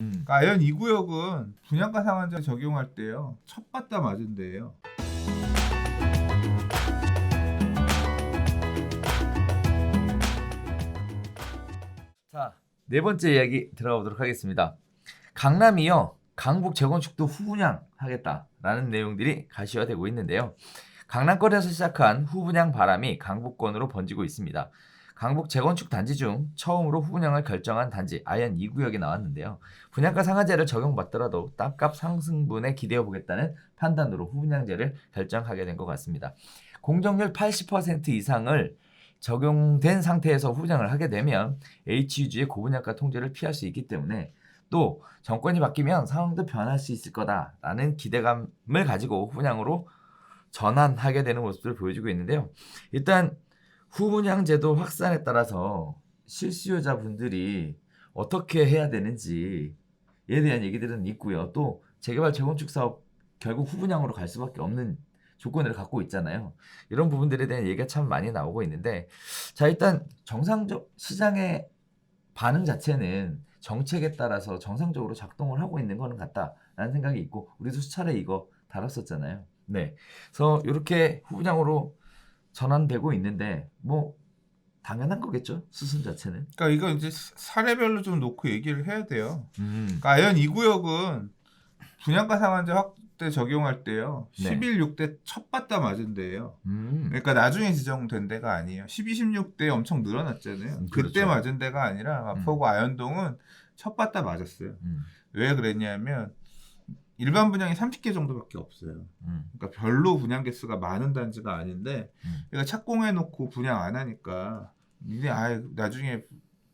그러니까 아현 2구역은 분양가 상한제 적용할 때요. 첫 받다 맞은 데예요. 자, 네 번째 이야기 들어가 보도록 하겠습니다. 강남이요. 강북 재건축도 후분양하겠다라는 내용들이 가시화되고 있는데요. 강남권에서 시작한 후분양 바람이 강북권으로 번지고 있습니다. 강북 재건축 단지 중 처음으로 후분양을 결정한 단지 아현 2구역이 나왔는데요. 분양가 상한제를 적용받더라도 땅값 상승분에 기대해보겠다는 판단으로 후분양제를 결정하게 된 것 같습니다. 공정률 80% 이상을 적용된 상태에서 후분양을 하게 되면 HUG의 고분양가 통제를 피할 수 있기 때문에 또 정권이 바뀌면 상황도 변할 수 있을 거다라는 기대감을 가지고 후분양으로 전환하게 되는 모습을 보여주고 있는데요. 일단 후분양제도 확산에 따라서 실수요자분들이 어떻게 해야 되는지에 대한 얘기들은 있고요. 또 재개발 재건축 사업 결국 후분양으로 갈 수밖에 없는 조건을 갖고 있잖아요. 이런 부분들에 대한 얘기가 참 많이 나오고 있는데, 자, 일단 정상적 시장의 반응 자체는 정책에 따라서 정상적으로 작동을 하고 있는 거는 같다라는 생각이 있고, 우리도 수차례 이거 다뤘었잖아요. 네, 그래서 이렇게 후분양으로 전환되고 있는데 뭐 당연한 거겠죠, 수순 자체는. 그러니까 이거 이제 사례별로 좀 놓고 얘기를 해야 돼요. 그러니까 아현 2구역은 분양가 상한제 확대 적용할 때요. 네. 11, 6대 첫 받다 맞은 데예요. 음, 그러니까 나중에 지정된 데가 아니에요. 12, 16대 엄청 늘어났잖아요. 그때 그렇죠. 맞은 데가 아니라 마포구 아현동은 첫 받다 맞았어요. 왜 그랬냐면 일반 분양이 30개 정도밖에 없어요. 그러니까 별로 분양 개수가 많은 단지가 아닌데 얘가 착공해놓고 분양 안 하니까 니네 나중에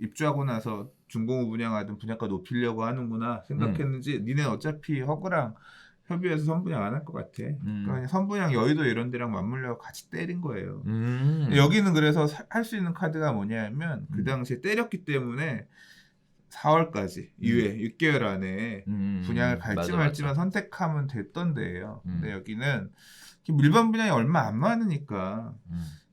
입주하고 나서 준공후 분양하든 분양가 높이려고 하는구나 생각했는지 니네 어차피 허그랑 협의해서 선분양 안 할 것 같아. 그러니까 그냥 선분양 여의도 이런 데랑 맞물려서 같이 때린 거예요. 여기는 그래서 할 수 있는 카드가 뭐냐면 그 당시에 때렸기 때문에 4월까지 이후에 6개월 안에 분양을 갈지 맞아, 말지만 맞아. 선택하면 됐던 데예요. 근데 여기는 일반 분양이 얼마 안 많으니까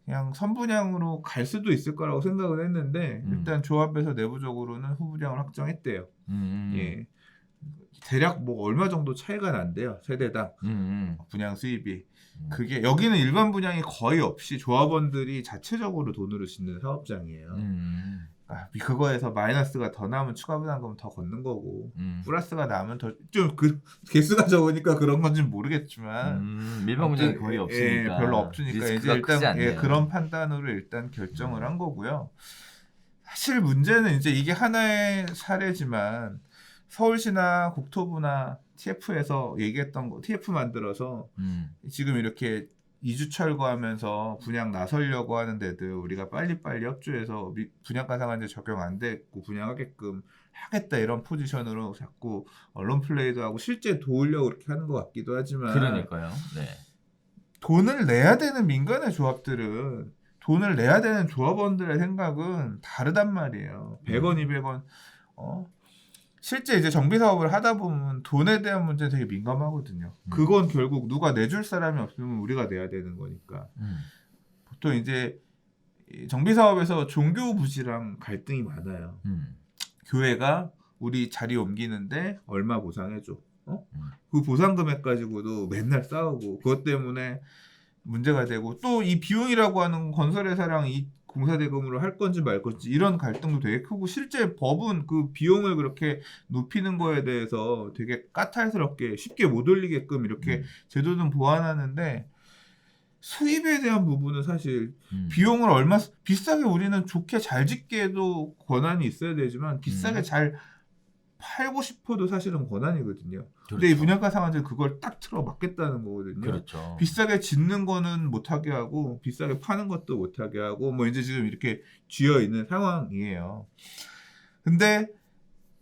그냥 선분양으로 갈 수도 있을 거라고 생각을 했는데 일단 조합에서 내부적으로는 후분양을 확정했대요. 예. 대략 뭐 얼마 정도 차이가 난대요. 세대당 분양 수입이. 그게 여기는 일반 분양이 거의 없이 조합원들이 자체적으로 돈으로 짓는 사업장이에요. 그거에서 마이너스가 더 나면 추가 부담금 더 걷는 거고 플러스가 나면 더 좀 그 개수가 적으니까 그런 건지 모르겠지만 밀방 분양이 거의 없으니까 별로 없으니까 이제 리스크가 크지 일단 않네요. 그런 판단으로 일단 결정을 한 거고요. 사실 문제는 이제 이게 하나의 사례지만 서울시나 국토부나 TF에서 얘기했던 거, TF 만들어서 지금 이렇게 이주 철거하면서 분양 나서려고 하는 데들 우리가 빨리빨리 협조해서 분양가 상한제 적용 안 됐고 분양하게끔 하겠다 이런 포지션으로 자꾸 언론 플레이도 하고 실제 도우려고 그렇게 하는 것 같기도 하지만 그러니까요. 네. 돈을 내야 되는 민간의 조합들은 돈을 내야 되는 조합원들의 생각은 다르단 말이에요. 100원, 200원 실제 이제 정비 사업을 하다 보면 돈에 대한 문제 되게 민감하거든요. 그건 결국 누가 내줄 사람이 없으면 우리가 내야 되는 거니까. 보통 이제 정비 사업에서 종교 부지랑 갈등이 많아요. 교회가 우리 자리 옮기는데 얼마 보상해줘. 그 보상 금액 가지고도 맨날 싸우고 그것 때문에 문제가 되고 또 이 비용이라고 하는 건설회사랑 이 공사대금으로 할 건지 말 건지 이런 갈등도 되게 크고 실제 법은 그 비용을 그렇게 높이는 거에 대해서 되게 까탈스럽게 쉽게 못 올리게끔 이렇게 제도는 보완하는데 수입에 대한 부분은 사실 비용을 얼마 비싸게 우리는 좋게 잘 짓게도 권한이 있어야 되지만 비싸게 잘 팔고 싶어도 사실은 권한이거든요. 근데 이 분양가 상한제는 그걸 딱 틀어 막겠다는 거거든요. 그렇죠. 비싸게 짓는 거는 못하게 하고 비싸게 파는 것도 못하게 하고 뭐 이제 지금 이렇게 쥐어 있는 상황이에요. 근데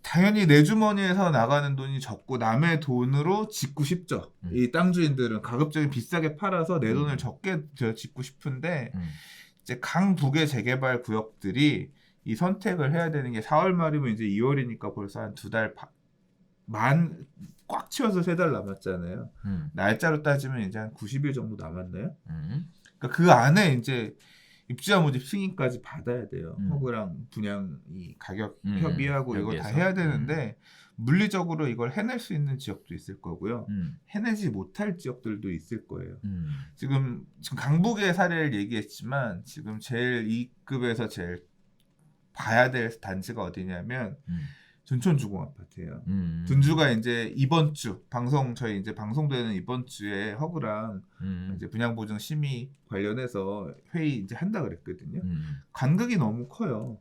당연히 내 주머니에서 나가는 돈이 적고 남의 돈으로 짓고 싶죠. 이 땅 주인들은 가급적이 비싸게 팔아서 내 돈을 적게 짓고 싶은데 이제 강북의 재개발 구역들이 이 선택을 해야 되는 게 4월 말이면 이제 2월이니까 벌써 한 2달 만 꽉 채워서 3달 남았잖아요. 날짜로 따지면 이제 한 90일 정도 남았나요? 그러니까 그 안에 이제 입주자 모집 승인까지 받아야 돼요. 허그랑 분양 이 가격 협의하고 이거 다 협의해서. 해야 되는데 물리적으로 이걸 해낼 수 있는 지역도 있을 거고요. 음. 해내지 못할 지역들도 있을 거예요. 음. 지금 강북의 사례를 얘기했지만 지금 제일 2급에서 제일 봐야 될 단지가 어디냐면 둔촌주공아파트예요. 둔주가 이제 이번 주 저희 이제 방송되는 이번 주에 허브랑 이제 분양보증 심의 관련해서 회의 이제 한다 그랬거든요. 간극이 너무 커요.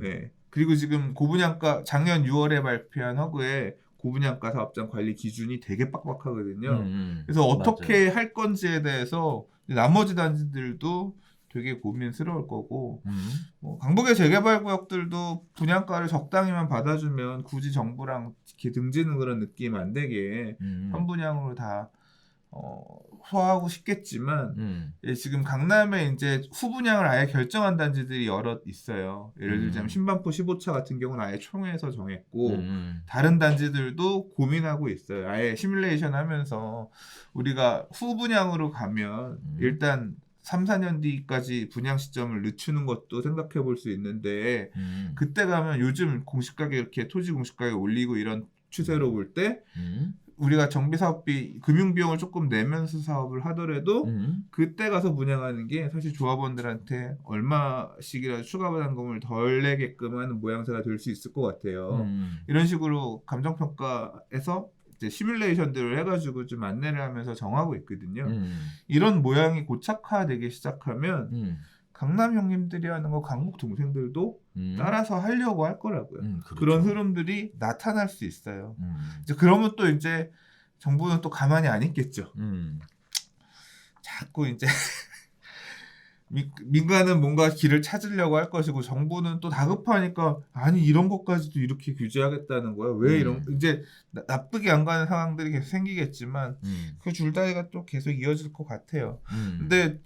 네. 그리고 지금 고분양가 작년 6월에 발표한 허브의 고분양가 사업장 관리 기준이 되게 빡빡하거든요. 그래서 어떻게 할 건지에 대해서 나머지 단지들도 되게 고민스러울 거고 강북의 재개발 구역들도 분양가를 적당히만 받아주면 굳이 정부랑 이렇게 등지는 그런 느낌 안 되게 선분양으로 다 소화하고 싶겠지만 지금 강남에 이제 후분양을 아예 결정한 단지들이 여러 있어요. 예를 들자면 신반포 15차 같은 경우는 아예 총회에서 정했고 다른 단지들도 고민하고 있어요. 아예 시뮬레이션 하면서 우리가 후분양으로 가면 일단 3, 4년 뒤까지 분양 시점을 늦추는 것도 생각해 볼 수 있는데 그때 가면 요즘 공시가격 이렇게 토지 공시가격 올리고 이런 추세로 볼 때 우리가 정비사업비 금융비용을 조금 내면서 사업을 하더라도 그때 가서 분양하는 게 사실 조합원들한테 얼마씩이라도 추가 부담금을 덜 내게끔 하는 모양새가 될 수 있을 것 같아요. 이런 식으로 감정평가에서 이제 시뮬레이션들을 해가지고 좀 안내를 하면서 정하고 있거든요. 이런 모양이 고착화되기 시작하면 강남 형님들이 하는 거 강북 동생들도 따라서 하려고 할 거라고요. 그렇죠. 그런 흐름들이 나타날 수 있어요. 이제 그러면 또 이제 정부는 또 가만히 안 있겠죠. 자꾸 이제 민간은 뭔가 길을 찾으려고 할 것이고 정부는 또 다급하니까 아니 이런 것까지도 이렇게 규제하겠다는 거야. 왜 이런 이제 나쁘게 안 가는 상황들이 계속 생기겠지만 그 줄다리가 또 계속 이어질 것 같아요. 근데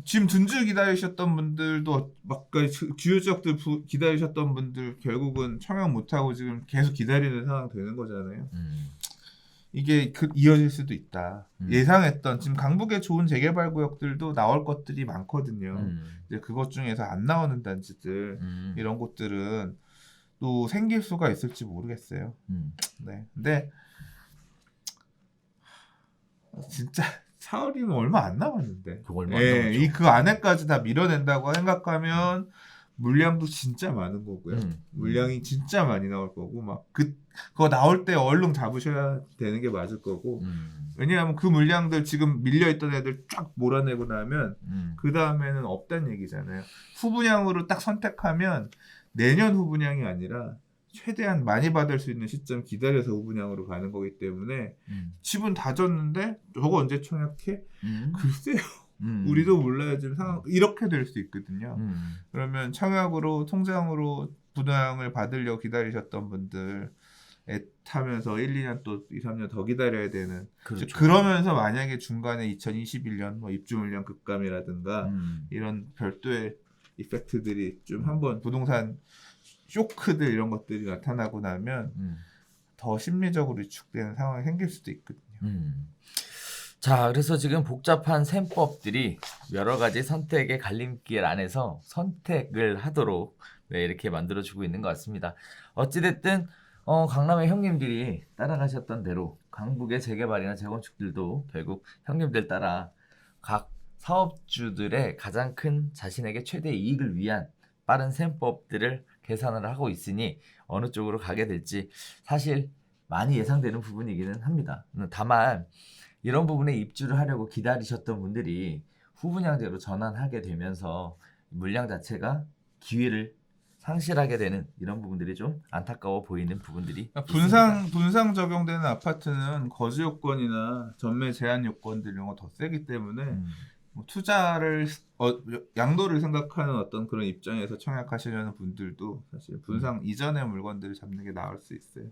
지금 둔주 기다리셨던 분들도 막 주요 지역들 기다리셨던 분들 결국은 청약 못하고 지금 계속 기다리는 상황 되는 거잖아요. 이게 이어질 수도 있다. 예상했던 지금 강북에 좋은 재개발 구역들도 나올 것들이 많거든요. 이제 그것 중에서 안 나오는 단지들 이런 곳들은 또 생길 수가 있을지 모르겠어요. 네, 근데 진짜 4월이면 얼마 안 남았는데. 그 안에까지 다 밀어낸다고 생각하면 물량도 진짜 많은 거고요. 물량이 진짜 많이 나올 거고 막 그거 나올 때 얼른 잡으셔야 되는 게 맞을 거고. 왜냐하면 그 물량들 지금 밀려있던 애들 쫙 몰아내고 나면 그 다음에는 없다는 얘기잖아요. 후분양으로 딱 선택하면 내년 후분양이 아니라 최대한 많이 받을 수 있는 시점 기다려서 후분양으로 가는 거기 때문에 집은 다 졌는데 저거 언제 청약해? 글쎄요. 우리도 몰라요. 지금 상황 이렇게 될 수 있거든요. 그러면 청약으로 통장으로 분양을 받으려고 기다리셨던 분들 애타면서 1, 2년 또 2, 3년 더 기다려야 되는. 그렇죠. 그러면서 만약에 중간에 2021년 뭐 입주 물량 급감이라든가 이런 별도의 이펙트들이 좀 한번 부동산 쇼크들 이런 것들이 나타나고 나면 더 심리적으로 위축되는 상황이 생길 수도 있거든요. 자, 그래서 지금 복잡한 셈법들이 여러 가지 선택의 갈림길 안에서 선택을 하도록 이렇게 만들어주고 있는 것 같습니다. 어찌됐든 강남의 형님들이 따라가셨던 대로 강북의 재개발이나 재건축들도 결국 형님들 따라 각 사업주들의 가장 큰 자신에게 최대 이익을 위한 빠른 셈법들을 계산을 하고 있으니 어느 쪽으로 가게 될지 사실 많이 예상되는 부분이기는 합니다. 다만 이런 부분에 입주를 하려고 기다리셨던 분들이 후분양제로 전환하게 되면서 물량 자체가 기회를 상실하게 되는 이런 부분들이 좀 안타까워 보이는 부분들이 있습니다. 분상 적용되는 아파트는 거주 요건이나 전매 제한 요건들 이런 거 더 세기 때문에 뭐 투자를 양도를 생각하는 어떤 그런 입장에서 청약하시려는 분들도 사실 분상 이전의 물건들을 잡는 게 나을 수 있어요.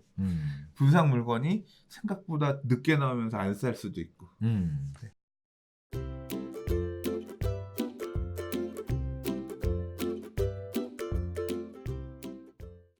분상 물건이 생각보다 늦게 나오면서 안 쌀 수도 있고. 네.